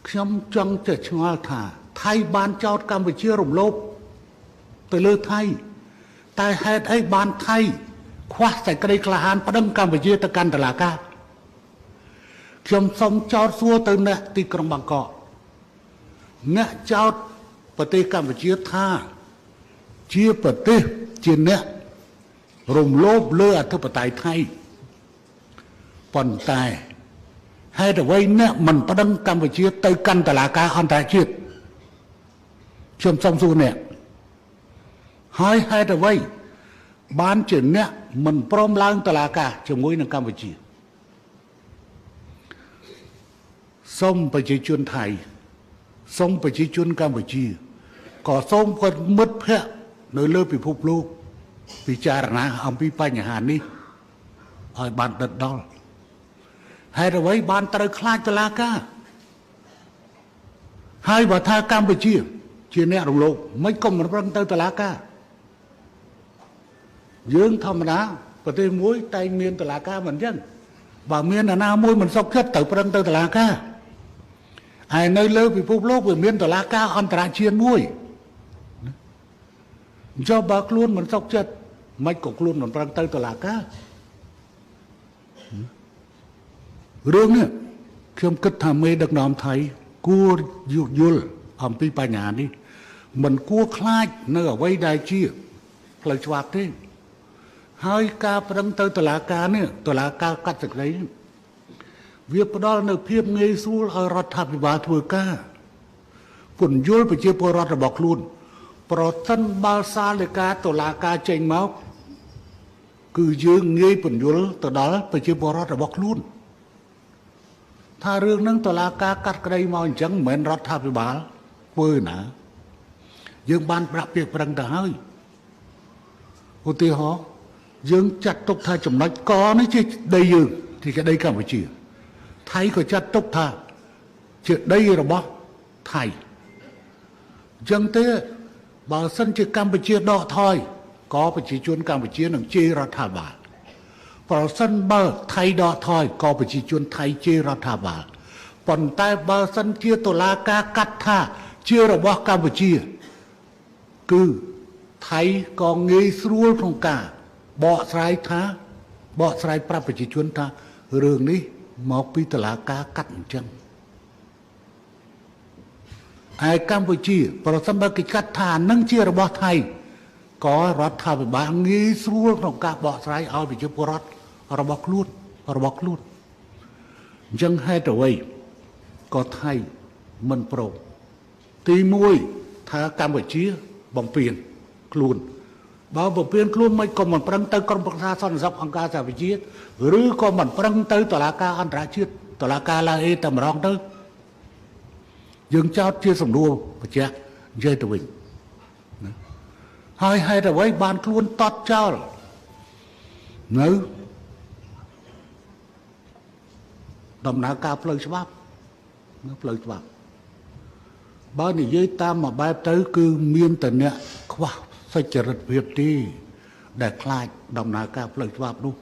ខ្ញុំចង់จะឆ្ងល់ថាថៃបានចោទកម្ពុជារំលោភទៅលើថៃតែហេតុអីបានថៃខ្វះសេចក្តីក្លាហានប្តឹងកម្ពុជាទៅកាន់តុលាការខ្ញុំសូមចោទសួរទៅអ្នកទីក្រុងបាងកកអ្នកចោទប្រទេសកម្ពុជាថាជាប្រទេសជាអ្នករំលោភលើអធិបតេយ្យថៃប៉ុន្តែហេតុអ្វីអ្នកមិនប្តឹងកម្ពុជាទៅកាន់តុលាការអន្តរជាតិខ្ញុំសូមសួរអ្នកហើយហេតុអ្វីបានជាអ្នកមិនព្រមឡើងតុលាការជាមួយនឹងកម្ពុជាសូមប្រជាជនថៃសូមប្រជាជនកម្ពុជាក៏សូមមិត្តភ័ក្តិនៅលើពិភពលោកពិចារណាអំពីបញ្ហានេះឲ្យបានដិតដល់ហេតុអ្វីបានត្រូវខ្លាចតុលាការហើយបើថាកម្ពុជាជាអ្នករំលោភមិនក៏មិនប្រឹងទៅតុលាការយើងធម្មតាប្រទេសមួយតែមានតុលាការមិនអញ្ចឹងបើមានអាណាមួយមិនសុខចិត្តទៅប្រឹងទៅតុលាការហើយនៅលើពិភពលោកវាមានតុលាការអន្តរជាតិមួយចុះបើខ្លួនមិនសុខចិត្តមិនក៏ខ្លួនមិនប្រឹងទៅតុលាការរឿងនេះខ្ញុំគិតថាមេដឹកនាំថៃគួរយល់អំពីបញ្ហានេះមិនគួរខ្លាចនៅអ្វីដែលជាផ្លូវច្បាប់ទេហើយការប្រឹងទៅតុលាការនេះតុលាការកាត់សេចក្តីវាផ្ដល់នៅភាពងាយស្រួលឲ្យរដ្ឋាភិបាលធ្វើការពន្យល់ប្រជាពលរដ្ឋរបស់ខ្លួនប្រសិនបើសាលដីកាតុលាការចេញមកគឺយើងងាយពន្យល់ទៅដល់ប្រជាពលរដ្ឋរបស់ខ្លួនថារឿងហ្នឹងតុលាការកាត់ក្តីមកអញ្ចឹងមិនមែនរដ្ឋាភិបាលធ្វើណាយើងបានប្រាក់ពាក្យប្រឹងទៅហើយឧទាហរណ៍យើងចាត់ទុកថាចំណុចកនេះជាដីយើងជាដីកម្ពុជាថៃក៏ចាត់ទុកថាជាដីរបស់ថៃអញ្ចឹងទេបើសិនជាកម្ពុជាដកថយក៏ប្រជាជនកម្ពុជានឹងជេររដ្ឋាភិបាលប្រសិនបើថៃដកថយក៏ប្រជាជនថៃជេររដ្ឋាភិបាលប៉ុន្តែបើសិនជាតុលាការកាត់ថាជារបស់កម្ពុជាគឺថៃក៏ងាយស្រួលក្នុងការបកស្រាយប្រាប់ប្រជាជនថារឿងនេះមកពីតុលាការកាត់អញ្ចឹងឯកម្ពុជាប្រសិនបើគេកាត់ថានឹងជារបស់ថៃក៏រដ្ឋាភិបាលងាយស្រួលក្នុងការបកស្រាយឲ្យប្រជាពលរដ្ឋរបស់ខ្លួនអញ្ចឹងហេតុអ្វីក៏ថៃមិនព្រមទី1ថាកម្ពុជាបំពេញខ្លួនបើបំពេញខ្លួនមិនក៏មិនប្រឹងទៅក្រុមប្រឹក្សាសន្តិសុខអង្គការសហប្រជាជាតិឬក៏មិនប្រឹងទៅតុលាការអន្តរជាតិតុលាការឡាអេតែម្ដងទៅយើងចោទជាសំណួរបញ្ជាក់និយាយទៅវិញហើយហេតុអ្វីបានខ្លួនតតចោលនៅដំណើរការផ្លូវច្បាប់បើនិយាយតាមមួយបែបទៅគឺមានតែអ្នកខ្វះសុចរិតភាពទេដែលខ្លាចដំណើរការផ្លូវច្បាប់នោះ